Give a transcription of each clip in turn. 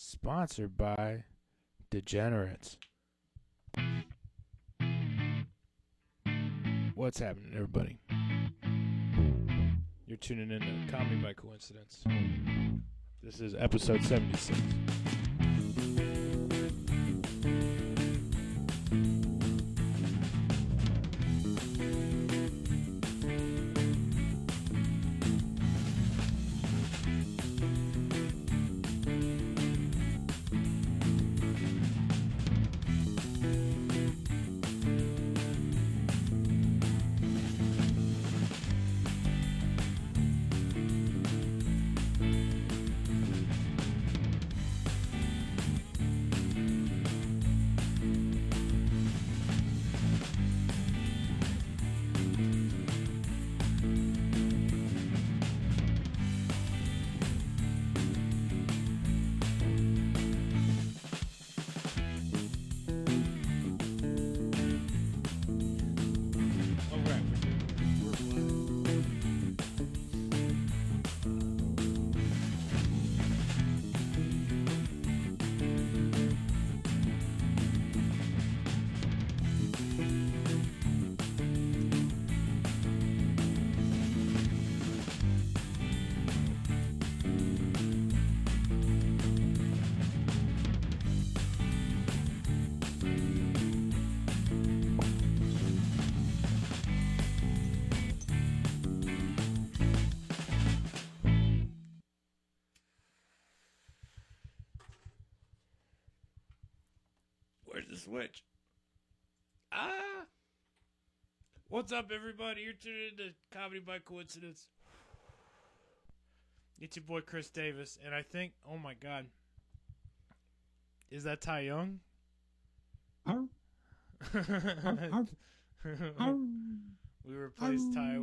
Sponsored by Degenerates. What's happening, everybody? You're tuning in to Comedy by Coincidence. This is episode 76. Where's the switch? What's up, everybody? You're tuning in to Comedy by Coincidence. It's your boy Chris Davis, and I think, oh my god, is that Ty Young? Arr. Arr. Arr. We replaced Ty.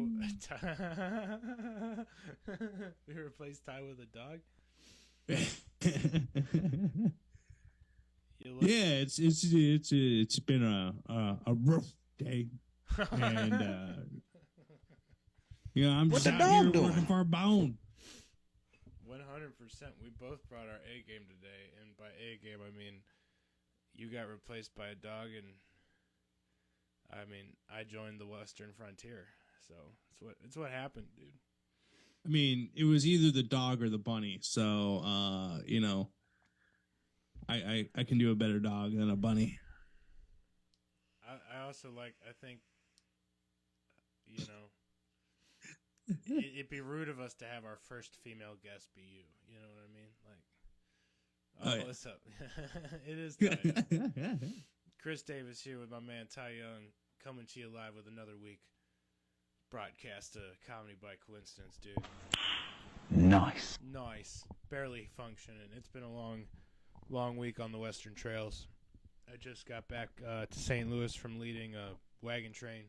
We replaced Ty with a dog. Yeah, it's been a rough day, and I'm What's just the out dog here working doing? for a bone. 100%. We both brought our A game today, and by A game I mean you got replaced by a dog, and I mean I joined the Western Frontier. So it's what happened, dude. I mean, it was either the dog or the bunny. So I can do a better dog than a bunny. I also I think, it'd be rude of us to have our first female guest be you. You know what I mean? Yeah. What's up? It is Ty. Chris Davis here with my man Ty Young, coming to you live with another week broadcast to Comedy by Coincidence, dude. Nice. Barely functioning. It's been a long week on the Western Trails. I just got back to St. Louis from leading a wagon train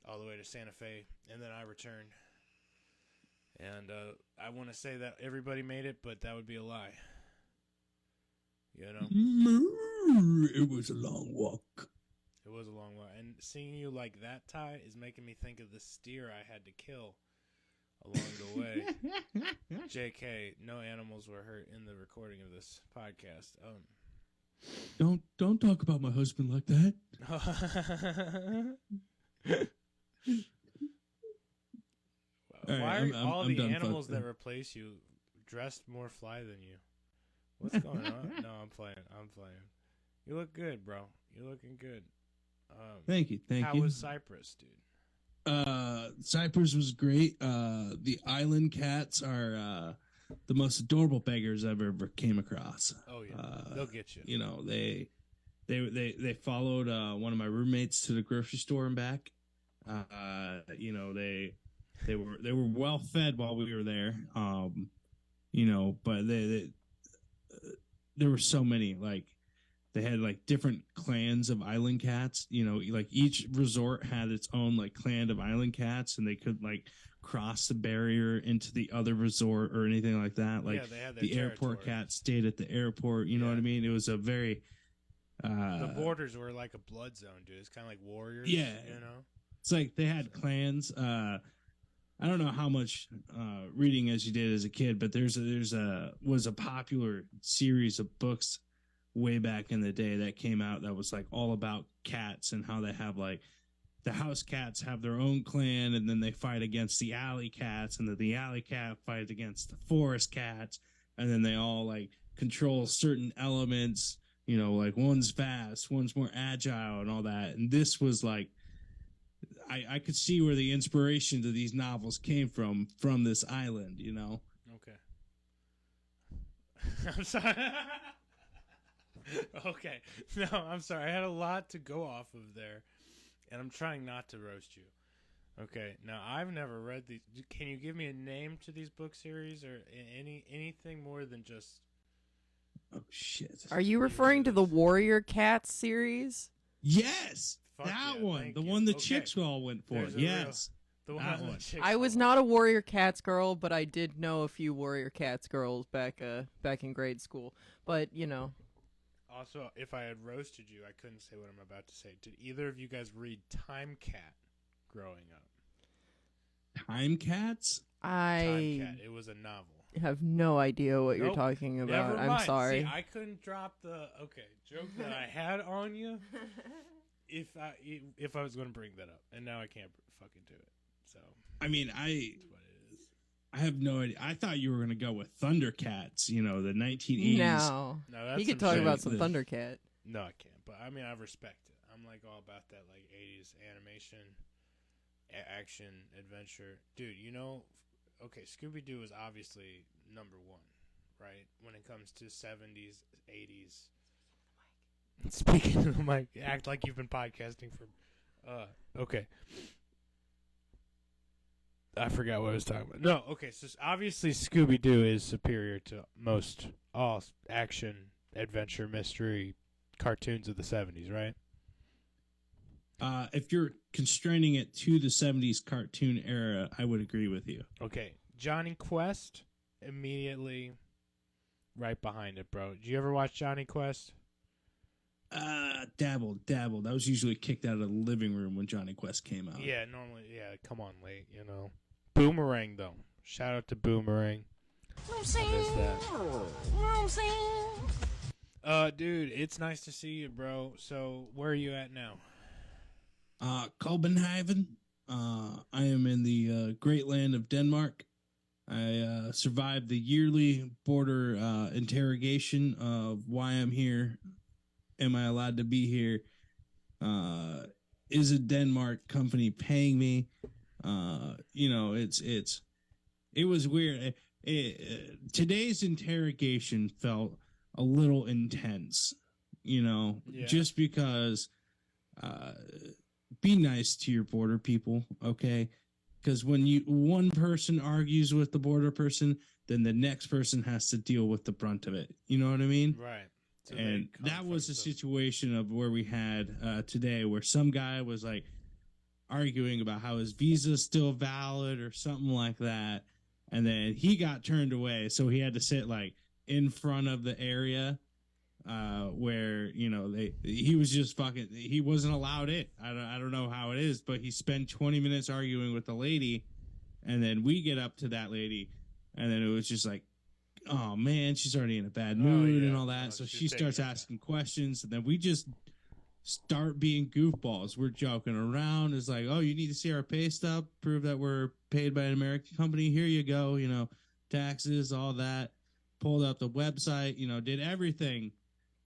all the way to Santa Fe, and then I returned. And I want to say that everybody made it, but that would be a lie. You know? It was a long walk. It was a long walk. And seeing you like that, Ty, is making me think of the steer I had to kill along the way. JK, no animals were hurt in the recording of this podcast. Don't talk about my husband like that. Why are all I'm the done animals fucking. that replace you dressed more fly than you? What's going on? No, I'm playing. You look good, bro. You're looking good. Thank you. How was Cyprus, dude? Cyprus was great. The island cats are the most adorable beggars I've ever came across. Oh yeah, they'll get you. You know, they followed one of my roommates to the grocery store and back. They were well fed while we were there. But there were so many, like, they had like different clans of island cats. Like each resort had its own like clan of island cats, and they could like cross the barrier into the other resort or anything like that. Like, yeah, they had their the airport territory. cat stayed at the airport. You know what I mean? It was a very The borders were like a blood zone, dude. It's kind of like warriors. Yeah. You know? It's like they had clans. I don't know how much reading as you did as a kid, but was a popular series of books way back in the day that came out that was like all about cats and how they have like the house cats have their own clan and then they fight against the alley cats and then the alley cat fights against the forest cats and then they all like control certain elements, you know, like one's fast, one's more agile and all that. And this was like I could see where the inspiration to these novels came from this island, you know. Okay. I'm sorry. Okay. No, I'm sorry. I had a lot to go off of there, and I'm trying not to roast you. Okay. Now, I've never read these. Can you give me a name to these book series or anything more than just... Oh, shit. Are you referring to the Warrior Cats series? Yes! Fuck that yeah, one. thank The you. one the Okay. chicks all went for. There's a Yes. The That the one. chicks I was all- not a Warrior Cats girl, but I did know a few Warrior Cats girls back in grade school. But, you know, Also, if I had roasted you, I couldn't say what I'm about to say. Did either of you guys read Time Cat growing up? Time Cats? Time I Cat. It was a novel. have no idea what you're Nope. talking about. Never I'm mind. sorry. See, I couldn't drop the joke that I had on you if I was going to bring that up, and now I can't fucking do it. So I mean, that's what it is. I have no idea. I thought you were going to go with Thundercats, you know, the 1980s. No. No, that's He could some talk shit. about some The- Thundercat. No, I can't. But I mean, I respect it. I'm like all about that, like 80s animation, action, adventure, dude. You know, okay, Scooby Doo is obviously number one, right? When it comes to 70s, 80s. Speaking of the mic, act like you've been podcasting for. Okay. I forgot what I was talking about. No, okay, so obviously Scooby Doo is superior to most all action, adventure, mystery cartoons of the 70s, right? If you're constraining it to the 70s cartoon era, I would agree with you. Okay, Johnny Quest immediately right behind it, bro. Did you ever watch Johnny Quest? Dabbled. I was usually kicked out of the living room when Johnny Quest came out. Yeah, normally, yeah, come on late, you know. Boomerang, though. Shout out to Boomerang. I miss that. Dude, it's nice to see you, bro. So, where are you at now? Copenhagen. I am in the great land of Denmark. I survived the yearly border interrogation of why I'm here. Am I allowed to be here? Is a Denmark company paying me? You know, it was weird. Today's interrogation felt a little intense, you know, Yeah. just because be nice to your border people, okay? Because when one person argues with the border person, then the next person has to deal with the brunt of it. You know what I mean? Right. So And they come that was from a the- situation of where we had today, where some guy was like arguing about how his visa is still valid or something like that, and then he got turned away, so he had to sit like in front of the area where, you know, he was just fucking, he wasn't allowed it. I don't know how it is, but he spent 20 minutes arguing with the lady, and then we get up to that lady, and then it was just like, oh man, she's already in a bad mood yeah. and all that. Oh, So she's she taking starts her time. asking questions, and then we just start being goofballs. We're joking around. It's like, oh, you need to see our pay stub, prove that we're paid by an American company. Here you go. You know, taxes, all that. Pulled up the website, you know, did everything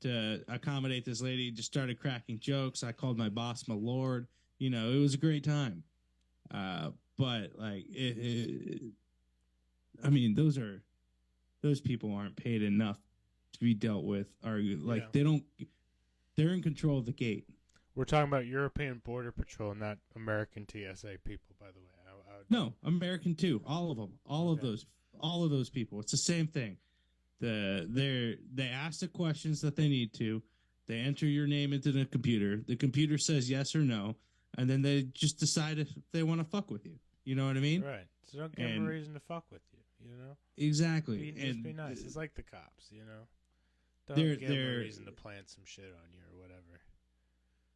to accommodate this lady. Just started cracking jokes. I called my boss my lord. You know, it was a great time. But like, I mean, those people aren't paid enough to be dealt with. Yeah. They're in control of the gate. We're talking about European Border Patrol, not American TSA people, by the way. I would- No, American too. All of them. All Okay. of those people. It's the same thing. They ask the questions that they need to. They enter your name into the computer. The computer says yes or no, and then they just decide if they want to fuck with you. You know what I mean? Right. So don't give them And- a reason to fuck with you, you know? Exactly. Just be nice. It's like the cops, you know? Don't They're- give them a they're- reason to plant some shit on you or whatever.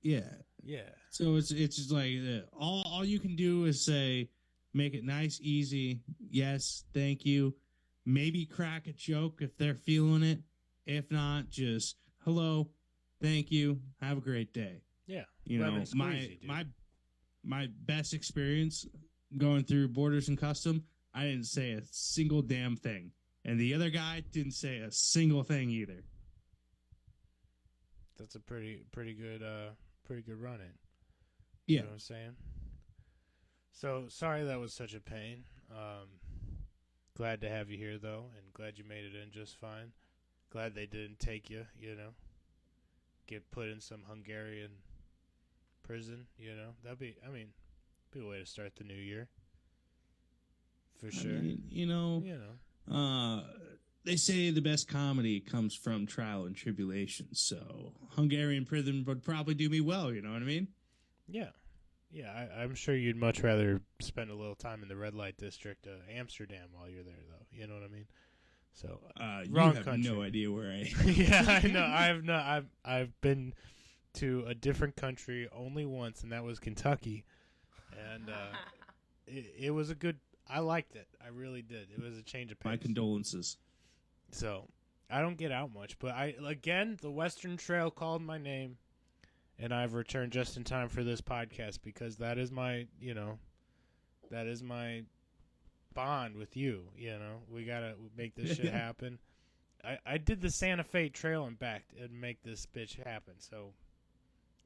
yeah. Yeah. So it's just like all you can do is say, Make it nice, easy. Yes, thank you. Maybe crack a joke if they're feeling it. If not, just hello, thank you, have a great day. Yeah. You know, Lemon squeezy, dude. my best experience going through Borders and Custom, I didn't say a single damn thing, and the other guy didn't say a single thing either. That's a pretty good run in. Yeah, You know what I'm saying? So sorry that was such a pain. Glad to have you here though, and glad you made it in just fine. Glad they didn't take you, get put in some Hungarian prison, That'd be a way to start the new year. For sure. I mean, they say the best comedy comes from trial and tribulation, so Hungarian prison would probably do me well, you know what I mean? Yeah. Yeah, I'm sure you'd much rather spend a little time in the red light district of Amsterdam while you're there, though. You know what I mean? So, You wrong have country. no idea where I Yeah, I know. I've not. I've been to a different country only once, and that was Kentucky, and it was a good. I liked it. I really did. It was a change of pace. My condolences. So I don't get out much, but the Western Trail called my name, and I've returned just in time for this podcast because that is my bond with you. We gotta make this shit happen. I did the Santa Fe Trail and back and make this bitch happen. So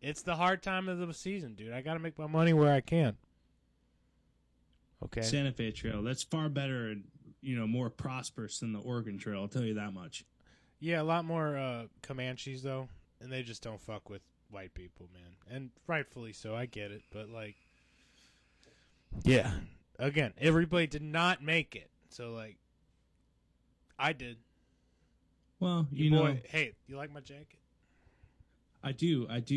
it's the hard time of the season, dude. I gotta make my money where I can. Okay. Santa Fe Trail. That's far better and more prosperous than the Oregon Trail. I'll tell you that much. Yeah, a lot more Comanches though, and they just don't fuck with white people, man, and rightfully so. I get it, but yeah. Again, everybody did not make it, so I did. Well, Hey, you like my jacket? I do. It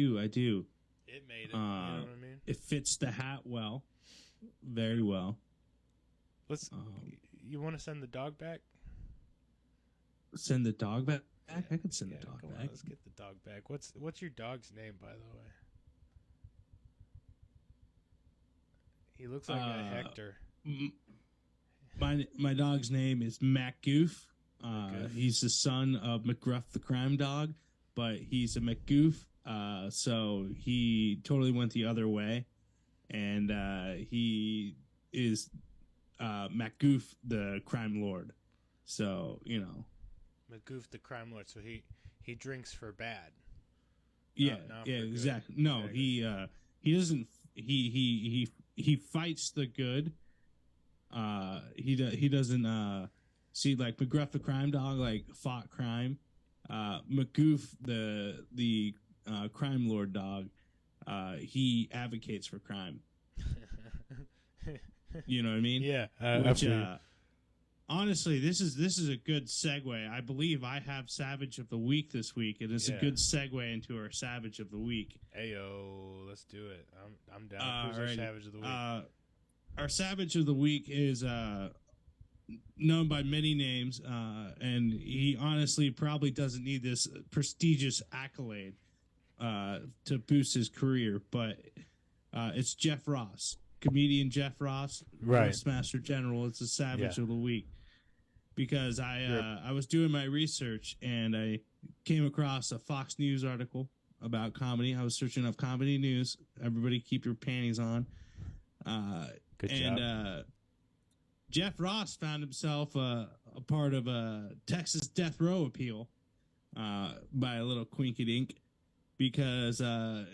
made it. You know what I mean? It fits the hat well, very well. You want to send the dog back? Send the dog back? I could send the dog come back. on, let's get the dog back. What's your dog's name, by the way? He looks like a Hector. My dog's name is Mac Goof. McGoof. He's the son of McGruff the crime dog, but he's a McGoof. So he totally went the other way, and he is McGoof the crime lord. So McGoof the crime lord. So he drinks for bad. Yeah, not yeah, for good. exactly. No, Okay. he doesn't. He fights the good. He doesn't see like McGruff the crime dog fought crime. McGoof the crime lord dog. He advocates for crime. You know what I mean? Yeah. Which, honestly, this is a good segue. I believe I have Savage of the Week this week, and it's a good segue into our Savage of the Week. Ayo, let's do it. I'm down. Who's our Savage of the Week? Our Savage of the Week is known by many names, and he honestly probably doesn't need this prestigious accolade to boost his career, but it's Jeff Ross. Comedian Jeff Ross, Right. Roastmaster General. It's a Savage Yeah. of the Week because I was doing my research and I came across a Fox News article about comedy. I was searching up comedy news. Everybody keep your panties on. Good and job. Jeff Ross found himself a part of a Texas death row appeal by a little quinky dink because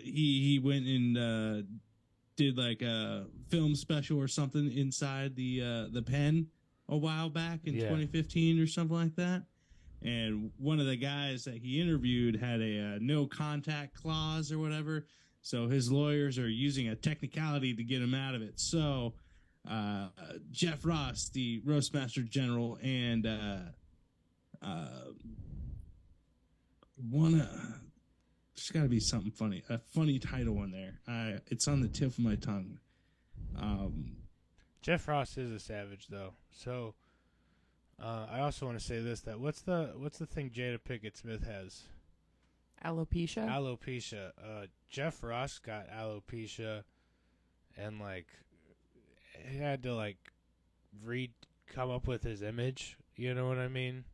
he went and did like a film special or something inside the pen a while back in 2015 or something like that. And one of the guys that he interviewed had a no contact clause or whatever. So his lawyers are using a technicality to get him out of it. So Jeff Ross, the Roastmaster General, and there's got to be something funny, a funny title in there. It's on the tip of my tongue. Jeff Ross is a savage, though. So I also want to say this: that what's the thing Jada Pinkett Smith has? Alopecia? Alopecia. Jeff Ross got alopecia, and had to like come up with his image. You know what I mean?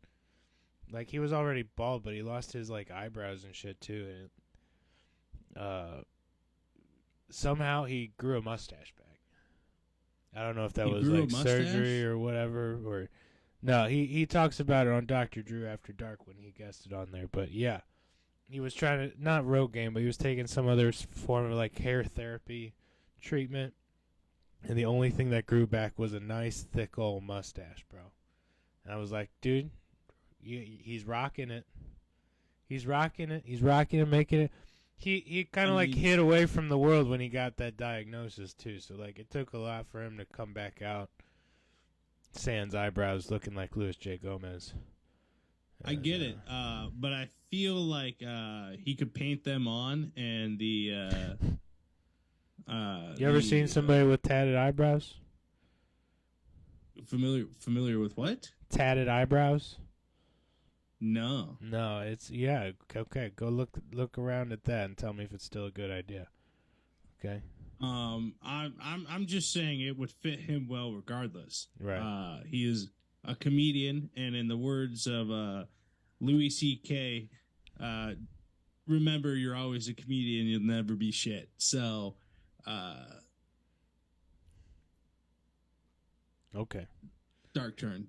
Like he was already bald, but he lost his like eyebrows and shit too, and somehow he grew a mustache back. I don't know if that He was grew a like mustache? surgery or whatever, or no. He talks about it on Dr. Drew After Dark when he guested on there. But yeah, he was trying to not Rogaine, but he was taking some other form of like hair therapy treatment, and the only thing that grew back was a nice thick old mustache, bro. And I was like, dude, he's rocking it. He's rocking it. He's rocking it, making it. He kind of like hid away from the world when he got that diagnosis too. So like it took a lot for him to come back out. Sans eyebrows, looking like Luis J. Gomez. I get it, but I feel like he could paint them on, and the. You ever seen somebody with tatted eyebrows? Familiar with what? Tatted eyebrows? No. No, it's okay. Go look around at that and tell me if it's still a good idea. Okay. I'm just saying it would fit him well regardless. Right. He is a comedian, and in the words of Louis C.K., remember you're always a comedian, you'll never be shit. So, okay. Dark turn.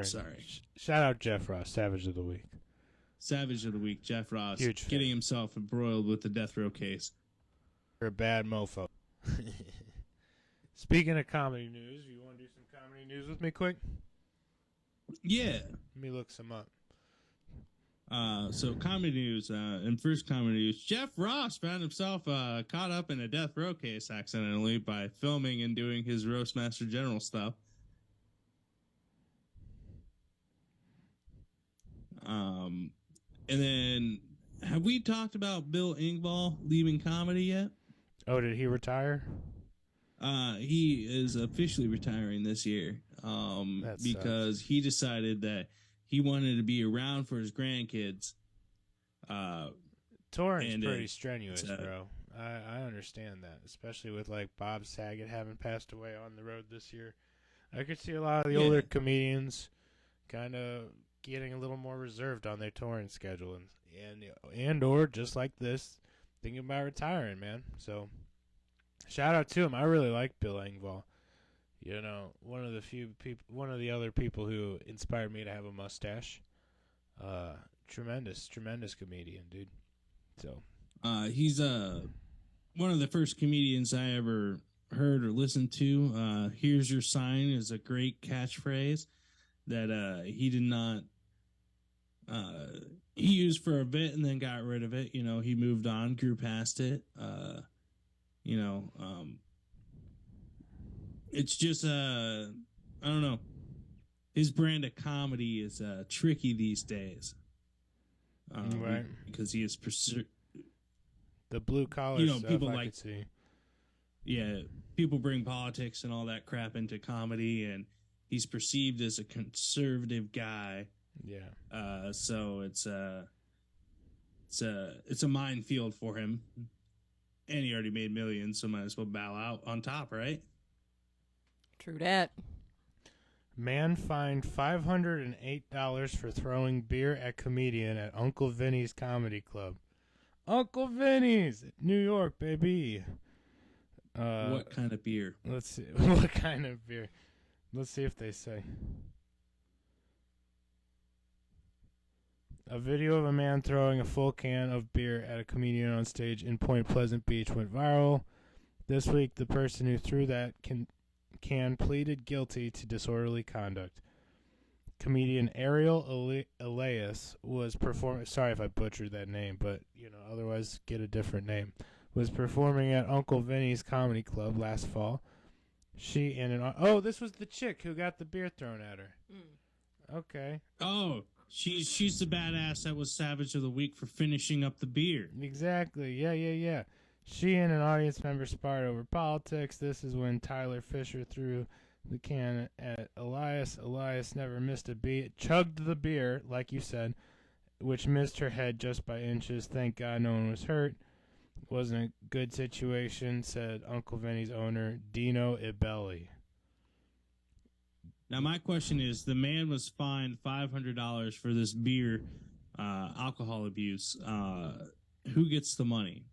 Sorry. Shout out Jeff Ross, Savage of the Week. Savage of the Week, Jeff Ross, Huge fan. getting himself embroiled with the death row case. You're a bad mofo. Speaking of comedy news, you want to do some comedy news with me quick? Yeah. Let me look some up. So comedy news, and first comedy news, Jeff Ross found himself caught up in a death row case accidentally by filming and doing his Roastmaster General stuff. And then, have we talked about Bill Engvall leaving comedy yet? Oh, did he retire? He is officially retiring this year. Because he decided that he wanted to be around for his grandkids. Touring's pretty strenuous, bro. I understand that, especially with like Bob Saget having passed away on the road this year. I could see a lot of the older comedians kind of getting a little more reserved on their touring schedule, and or just like this, thinking about retiring, man. So shout out to him. I really like Bill Engvall. You know, one of the other people who inspired me to have a mustache. Tremendous comedian, dude. So he's one of the first comedians I ever heard or listened to. Here's your sign is a great catchphrase that he did not he used for a bit and then got rid of it. You know, he moved on, grew past it. It's just I don't know. His brand of comedy is tricky these days. Right. Because he is the blue collar stuff, people I like could see. Yeah, people bring politics and all that crap into comedy, and he's perceived as a conservative guy. Yeah. So it's a minefield for him, and he already made millions, so might as well bow out on top, right? True that. Man fined $508 for throwing beer at comedian at Uncle Vinny's Comedy Club. Uncle Vinny's, New York, baby. What kind of beer? Let's see. What kind of beer? Let's see if they say. A video of a man throwing a full can of beer at a comedian on stage in Point Pleasant Beach went viral. This week, the person who threw that can pleaded guilty to disorderly conduct. Comedian Ariel Elias was performing. Sorry if I butchered that name, but otherwise get a different name. Was performing at Uncle Vinny's Comedy Club last fall. She and this was the chick who got the beer thrown at her. Okay. Oh, she's the badass that was Savage of the Week for finishing up the beer. Exactly. Yeah. She and an audience member sparred over politics. This is when Tyler Fisher threw the can at Elias. Elias never missed a beat. Chugged the beer, like you said, which missed her head just by inches. Thank God no one was hurt. Wasn't a good situation, said Uncle Vinny's owner, Dino Ibelli. Now, my question is: the man was fined $500 for this beer alcohol abuse. Who gets the money?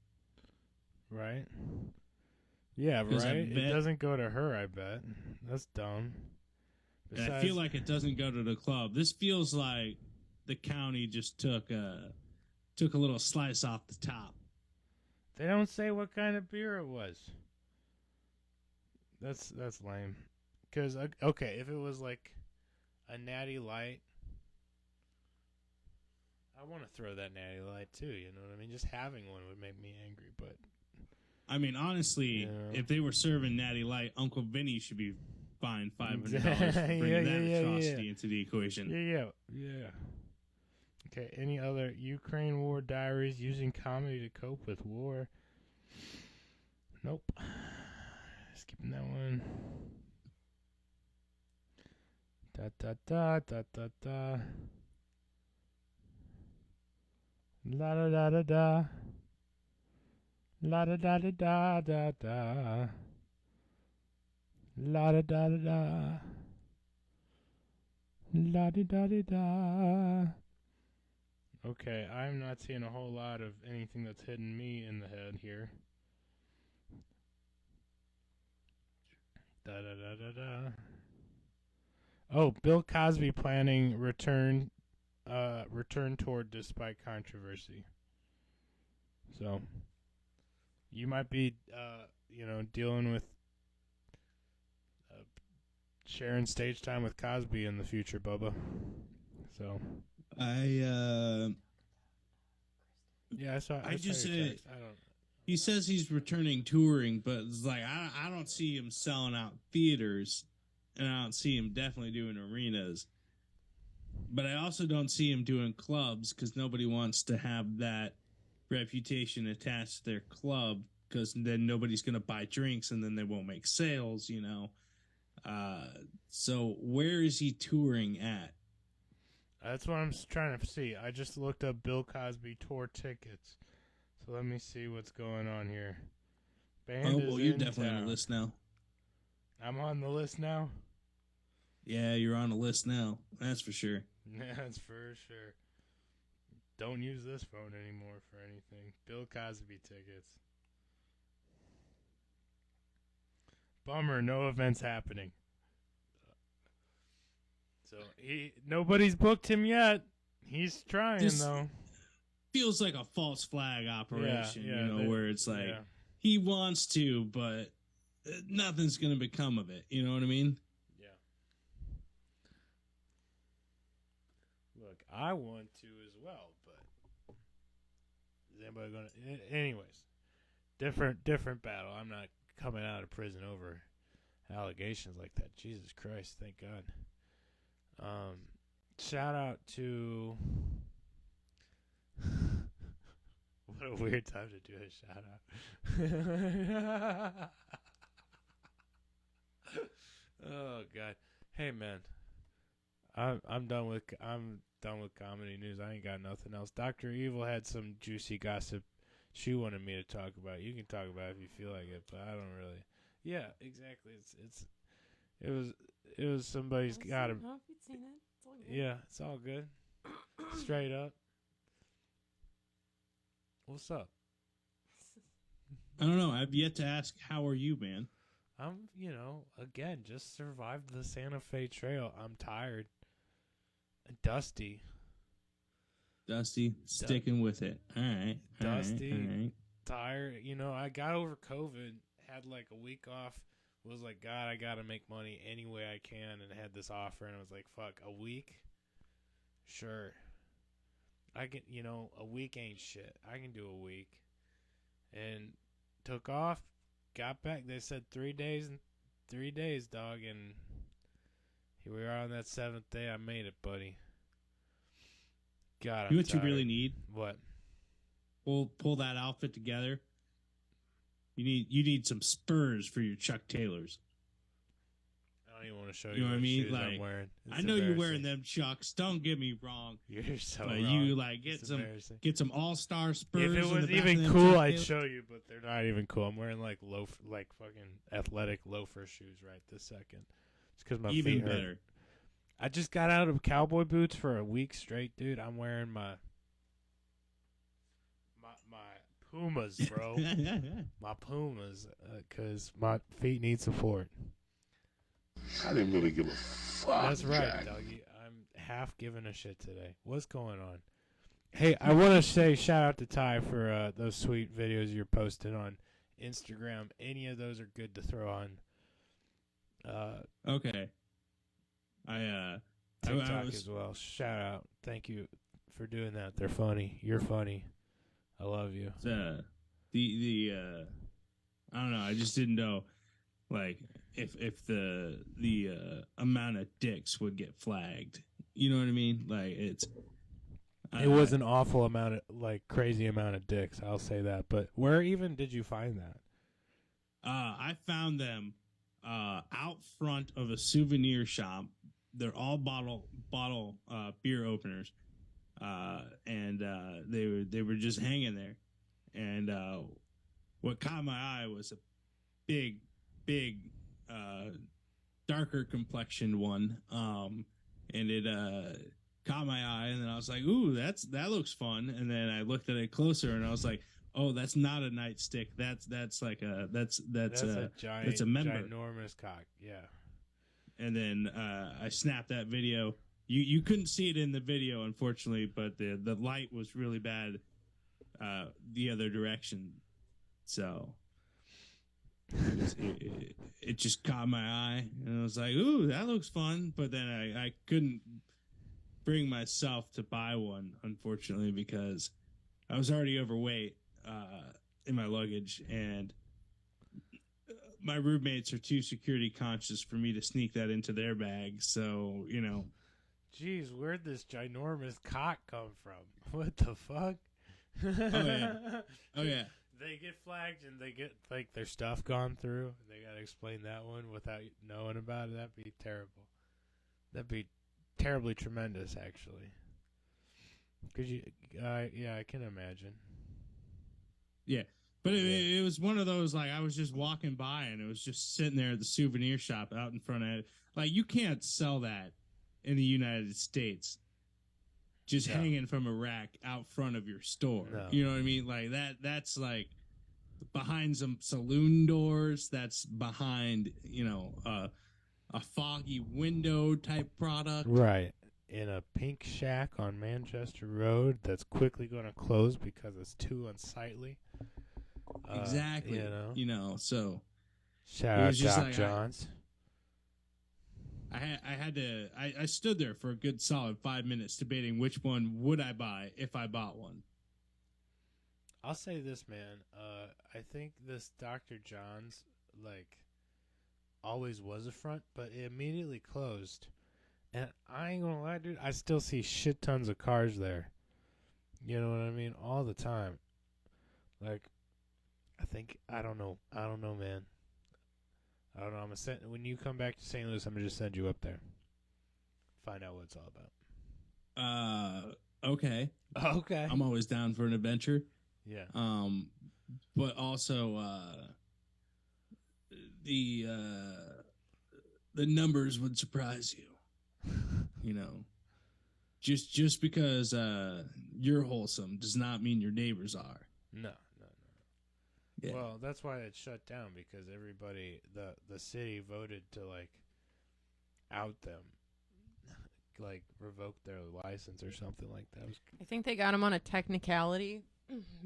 Right? Yeah, 'Cause I right? It bet- doesn't go to her, I bet. That's dumb. And I feel like it doesn't go to the club. This feels like the county just took a little slice off the top. they don't say what kind of beer it was. That's lame. Because, okay, if it was like a Natty Light, I want to throw that Natty Light too, you know what I mean? Just having one would make me angry, but... I mean, honestly, Yeah. if they were serving Natty Light, Uncle Vinny should be fined $500 for bringing that atrocity into the equation. Yeah. Okay, any other Ukraine war diaries using comedy to cope with war? Nope. Skipping that one. Da da da da da da. La da da da da. La da da da da da da. La da da da da. La da da da da. Okay, I'm not seeing a whole lot of anything that's hitting me in the head here. Da da da da da. Oh, Bill Cosby planning return toward despite controversy. So, you might be, dealing with sharing stage time with Cosby in the future, Bubba. So, yeah, I saw. I just saw your said- text. I don't. He says he's returning touring, but it's like I don't see him selling out theaters, and I don't see him definitely doing arenas. But I also don't see him doing clubs because nobody wants to have that reputation attached to their club because then nobody's going to buy drinks and then they won't make sales, you know. So where is he touring at? That's what I'm trying to see. I just looked up Bill Cosby tour tickets. So let me see what's going on here. Band is you're in definitely on town. the list now. I'm on the list now. Yeah, you're on the list now. That's for sure. That's for sure. Don't use this phone anymore for anything. Bill Cosby tickets. Bummer, no events happening. So nobody's booked him yet. He's trying This- though. Feels like a false flag operation, yeah, where it's like yeah. he wants to, but nothing's going to become of it. You know what I mean? Yeah. Look, I want to as well, but is anybody going to? Anyways, different battle. I'm not coming out of prison over allegations like that. Jesus Christ, thank God. Shout out to. What a weird time to do a shout out. Oh God. Hey man. I'm done with comedy news. I ain't got nothing else. Dr. Evil had some juicy gossip she wanted me to talk about. You can talk about it if you feel like it, but I don't really. Yeah, exactly. It was somebody's got him. Oh, you'd seen it. It's all good. Yeah, it's all good. Straight up. What's up? I don't know. I've yet to ask, how are you, man? I'm, again, just survived the Santa Fe Trail. I'm tired. Dusty. Dusty, sticking with it. All right. Dusty. All right. Tired. I got over COVID, had like a week off, was like, God, I got to make money any way I can, and had this offer, and I was like, fuck, a week? Sure. I can, a week ain't shit. I can do a week. And took off, got back. They said 3 days, dog, and here we are on that 7th day. I made it, buddy. God, You know I'm what you tired. really need? What? Pull that outfit together. You need some spurs for your Chuck Taylors. I don't even want to show You you know what I what mean? shoes Like, I'm wearing. It's I know you're wearing embarrassing. them Chucks. Don't get me wrong. You're so But wrong. you like It's get embarrassing. some all-star spurs. If it on was the back of even them cool, Chuck I'd Taylors. show you, but they're not even cool. I'm wearing like fucking athletic loafer shoes right this second. It's because my Even feet hurt. better. I just got out of cowboy boots for a week straight, dude. I'm wearing my Pumas, bro. My Pumas, because my feet need support. I didn't really give a fuck. That's right, Jack. doggy. I'm half giving a shit today. What's going on? Hey, I want to say shout out to Ty for those sweet videos you're posting on Instagram. Any of those are good to throw on Okay. I TikTok was as well. Shout out. Thank you for doing that. They're funny. You're funny. I love you. the I don't know. I just didn't know, like, if the amount of dicks would get flagged. You know what I mean? Like It was an awful amount of, like, crazy amount of dicks. I'll say that. But where even did you find that? I found them out front of a souvenir shop. They're all bottle beer openers, and they were just hanging there. And what caught my eye was a big, darker complexioned one, and it caught my eye. And then I was like, "Ooh, that looks fun." And then I looked at it closer, and I was like, "Oh, that's not a nightstick. That's like a that's a giant, that's a member." ginormous cock. Yeah. And then I snapped that video. You couldn't see it in the video, unfortunately, but the light was really bad the other direction. So it just caught my eye, and I was like, "Ooh, that looks fun." But then I couldn't bring myself to buy one, unfortunately, because I was already overweight in my luggage, and my roommates are too security conscious for me to sneak that into their bag. So, you know. Jeez, where'd this ginormous cock come from? What the fuck? Oh, yeah. They get flagged and they get, like, their stuff gone through. They gotta explain that one without knowing about it. That'd be terrible. That'd be terribly tremendous, actually. Could you? Yeah, I can imagine. Yeah. But it was one of those, like, I was just walking by and it was just sitting there at the souvenir shop out in front of it. Like, you can't sell that in the United States just No. hanging from a rack out front of your store. No. You know what I mean? Like, that's like behind some saloon doors. That's behind, you know, a foggy window type product. Right. In a pink shack on Manchester Road that's quickly going to close because it's too unsightly. Exactly. You know? So Shout It out was just Doc like Johns. I stood there for a good solid 5 minutes debating which one would I buy if I bought one. I'll say this, man. I think this Dr. John's, like, always was a front, but it immediately closed. And I ain't gonna lie, dude, I still see shit tons of cars there. You know what I mean? All the time. Like, I don't know, man. I don't know. When you come back to St. Louis, I'm gonna just send you up there. Find out what it's all about. Okay. Okay. I'm always down for an adventure. Yeah. But also the numbers would surprise you. You know, just because you're wholesome does not mean your neighbors are. No. Yeah. Well, that's why it shut down, because everybody, the city voted to, like, out them, like, revoke their license or something like that. I think they got him on a technicality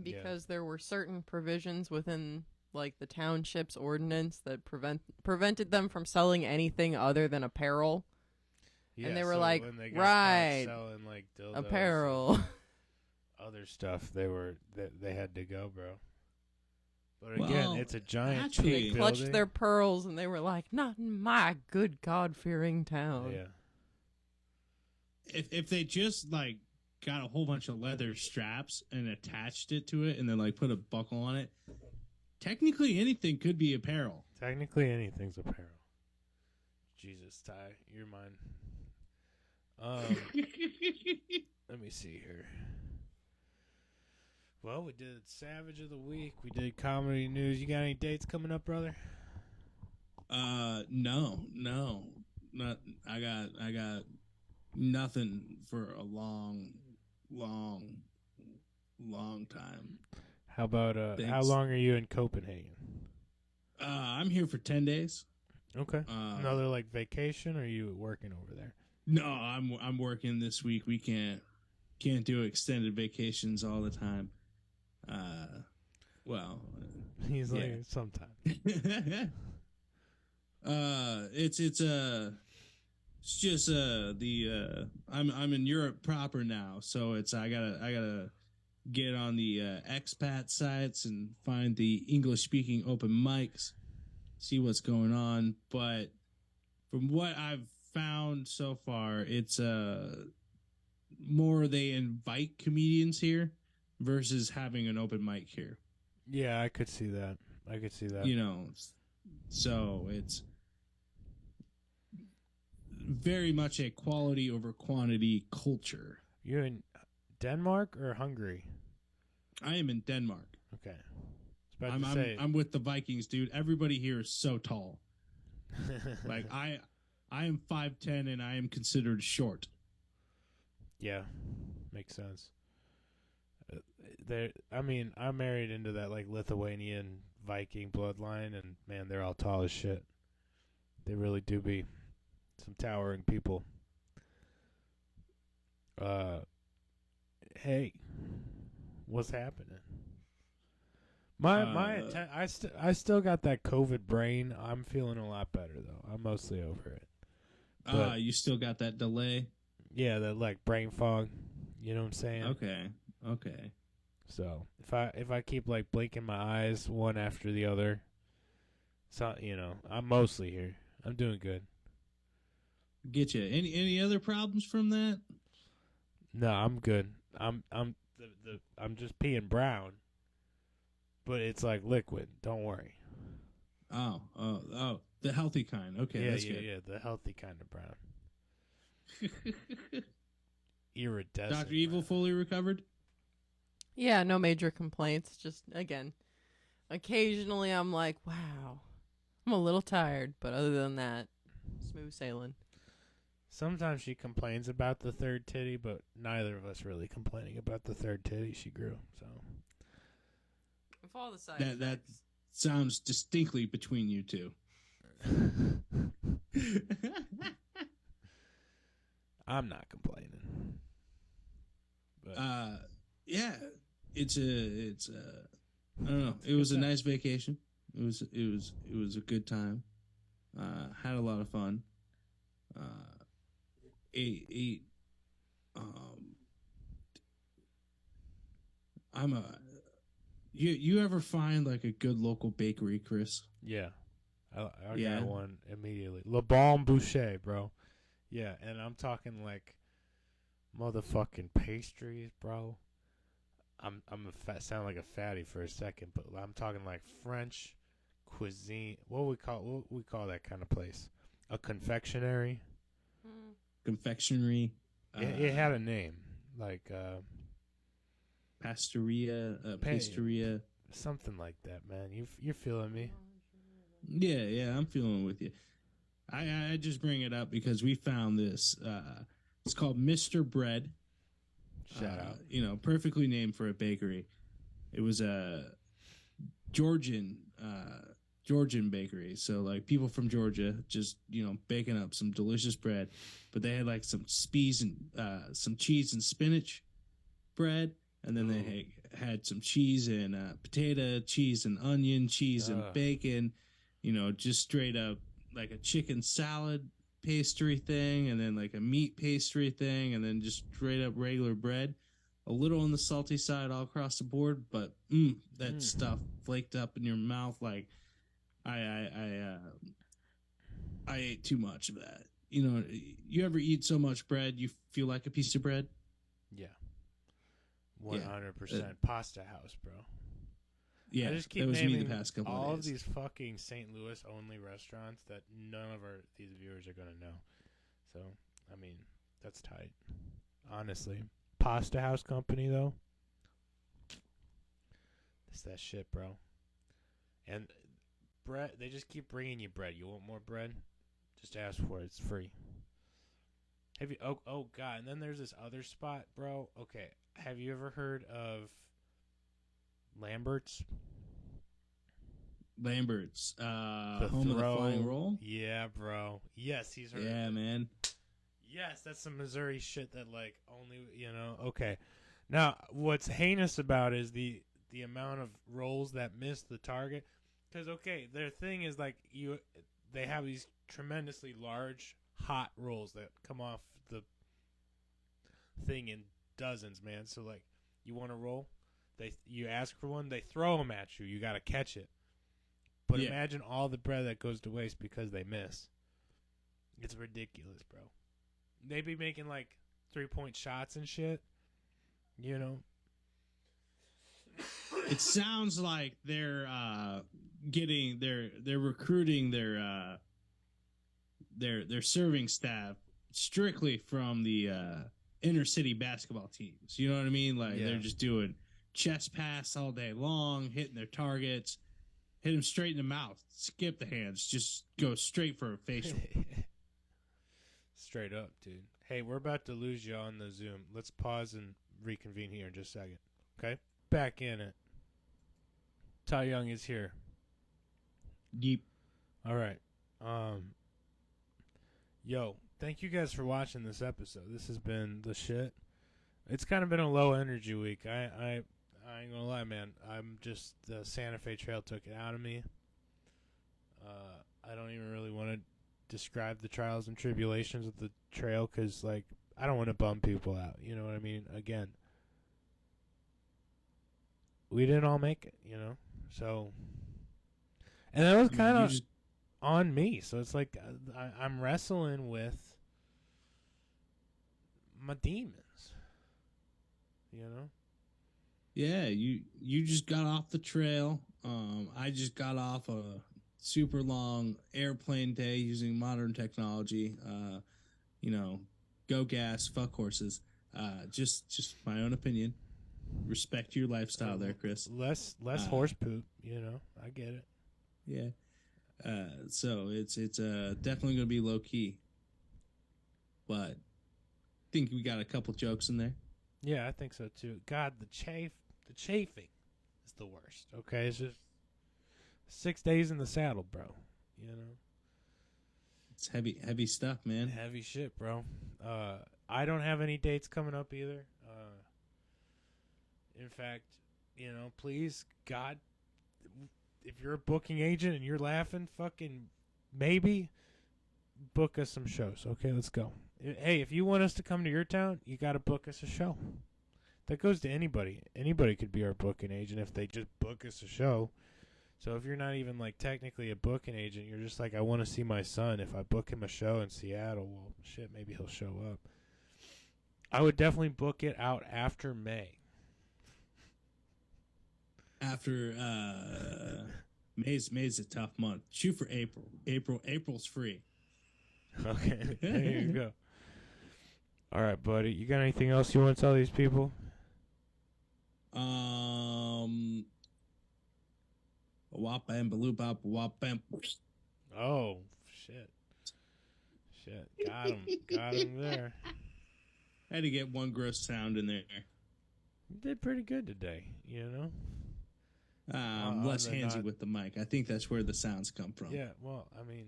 because there were certain provisions within, like, the township's ordinance that prevented them from selling anything other than apparel. Yeah, And they were so like, when they got right, caught selling, like, dildos apparel. and other stuff, they had to go, bro. But Well, again, it's a giant actually- pink They clutched building. their pearls and they were like, not in my good God-fearing town. Yeah. If they just like got a whole bunch of leather straps and attached it to it and then like put a buckle on it, technically anything could be apparel. Technically, anything's apparel. Jesus, Ty, you're mine. Let me see here. Well, we did Savage of the Week. We did Comedy News. You got any dates coming up, brother? No. not. I got nothing for a long time. How about how Thanks. long are you in Copenhagen? I'm here for 10 days. Okay. Another like vacation, or are you working over there? No, I'm working this week. We can't do extended vacations all the time. Well, He's yeah. like sometime. It's just the I'm in Europe proper now, so it's I gotta get on the expat sites and find the English speaking open mics, see what's going on. But from what I've found so far, it's more they invite comedians here versus having an open mic here. Yeah, I could see that. You know, so it's very much a quality over quantity culture. You in Denmark or Hungary? I am in Denmark. Okay. I was about to say. I'm with the Vikings, dude. Everybody here is so tall. Like I am 5'10" and I am considered short. Yeah, makes sense. I'm married into that like Lithuanian Viking bloodline, and man, they're all tall as shit. They really do be some towering people. Hey, what's happening? I still got that COVID brain. I'm feeling a lot better though. I'm mostly over it. But, You still got that delay? yeah, that like brain fog. You know what I'm saying? Okay. So if I keep like blinking my eyes one after the other, so I'm mostly here. I'm doing good. Get you. Any other problems from that? No, I'm good. I'm just peeing brown, but it's like liquid. Don't worry. Oh, the healthy kind. Okay, that's good. Yeah, the healthy kind of brown. Iridescent. Dr. Evil fully recovered? Yeah, no major complaints. Just, again, occasionally I'm like, wow, I'm a little tired. But other than that, smooth sailing. Sometimes she complains about the third titty, but neither of us really complaining about the third titty she grew. So With all the side That effects. sounds distinctly between you two. I'm not complaining. But Yeah, it's I don't know. It was a nice vacation. It was a good time. Had a lot of fun. Ate. You ever find like a good local bakery, Chris? yeah, I Yeah. got one immediately. Le Bon Boucher, bro. Yeah, and I'm talking like motherfucking pastries, bro. Sound like a fatty for a second, but I'm talking like French cuisine. What we call that kind of place? A confectionery. Confectionery. It had a name, like Pasteria. something like that, man. You're feeling me? Yeah, I'm feeling with you. I just bring it up because we found this. It's called Mr. Bread. Shout out. Perfectly named for a bakery. It was a Georgian bakery. So like people from Georgia just baking up some delicious bread, but they had like some cheese and spinach bread, and then they had some cheese and potato, cheese and onion, cheese and bacon. Just straight up like a chicken salad pastry thing, and then like a meat pastry thing, and then just straight up regular bread. A little on the salty side all across the board, but that stuff flaked up in your mouth like I ate too much of that. You ever eat so much bread you feel like a piece of bread? Yeah. 100%. Pasta House, bro. Yeah, I just keep that was naming me the past couple all of of days. these fucking St. Louis only restaurants that none of these viewers are gonna know. So, I mean, that's tight. Honestly, Pasta House Company though, it's that shit, bro. And bread, they just keep bringing you bread. You want more bread? Just ask for it. It's free. Have you? Oh God! And then there's this other spot, bro. Okay, have you ever heard of Lambert's? Lambert's, home of the flying roll. Yeah, bro. Yes, he's heard. Yeah, of it. man. Yes, that's some Missouri shit that like only Okay, now what's heinous about is the amount of rolls that miss the target. Because their thing is like they have these tremendously large hot rolls that come off the thing in dozens, man. So like you want to roll, you ask for one, they throw them at you. You got to catch it. But imagine all the bread that goes to waste because they miss. It's ridiculous, bro. They be making like 3-point shots and shit. You know. It sounds like they're they're recruiting their serving staff strictly from the inner city basketball teams. You know what I mean? Like they're just doing chest pass all day long, hitting their targets, hit them straight in the mouth, skip the hands, just go straight for a facial. Straight up, dude. Hey, we're about to lose you on the Zoom. Let's pause and reconvene here in just a second. Okay? Back in it. Ty Young is here. Deep. All right. Yo, thank you guys for watching this episode. This has been the shit. It's kind of been a low energy week. I ain't gonna lie, man. I'm just the Santa Fe Trail took it out of me. I don't even really want to describe the trials and tribulations of the trail because, like, I don't want to bum people out. You know what I mean? Again, we didn't all make it. You know, so and that was kind of on me. So it's like I'm wrestling with my demons. You know. Yeah, you just got off the trail. I just got off a super long airplane day using modern technology. Go gas, fuck horses. Just my own opinion. Respect your lifestyle there, Chris. Less horse poop, you know. I get it. Yeah. So it's definitely going to be low key. But I think we got a couple jokes in there. Yeah, I think so too. God, the chafing is the worst. Okay, it's just 6 days in the saddle, bro. You know, it's heavy stuff, man. Heavy shit, bro. I don't have any dates coming up either. In fact, you know, please, God, if you're a booking agent and you're laughing, fucking maybe book us some shows. Okay, let's go. Hey, if you want us to come to your town, you got to book us a show. That goes to anybody. Anybody could be our booking agent if they just book us a show. So if you're not even like technically a booking agent, you're just like, I want to see my son. If I book him a show in Seattle, well, shit, maybe he'll show up. I would definitely book it out after May. After May's a tough month. Shoot for April. April's free. Okay, there you go. All right, buddy. You got anything else you want to tell these people? Wop bam baloo bop wop bam. Oh shit! Got him there. Had to get one gross sound in there. You did pretty good today, you know. Less handsy with the mic. I think that's where the sounds come from. Yeah, well, I mean,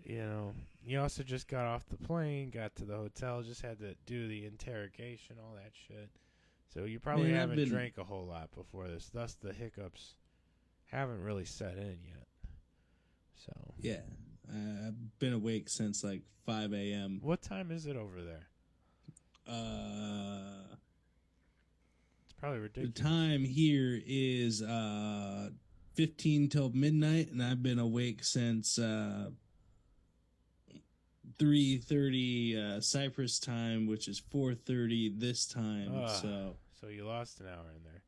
you know, you also just got off the plane, got to the hotel, just had to do the interrogation, all that shit. So you probably haven't drank a whole lot before this. Thus, the hiccups haven't really set in yet. So yeah, I've been awake since like 5 a.m. What time is it over there? It's probably ridiculous. The time here is 15 till midnight, and I've been awake since 3:30 Cyprus time, which is 4:30 this time. So you lost an hour in there.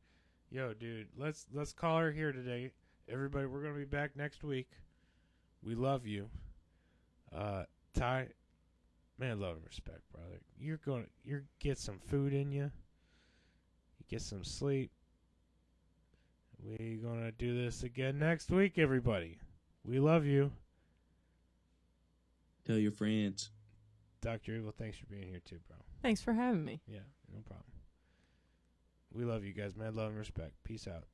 Yo, dude, let's call her here today. Everybody, we're gonna be back next week. We love you. Ty, man, love and respect, brother. You get some food in you. You get some sleep. We gonna do this again next week, everybody. We love you. Tell your friends. Dr. Evil, thanks for being here too, bro. Thanks for having me. Yeah, no problem. We love you guys, man. Love and respect. Peace out.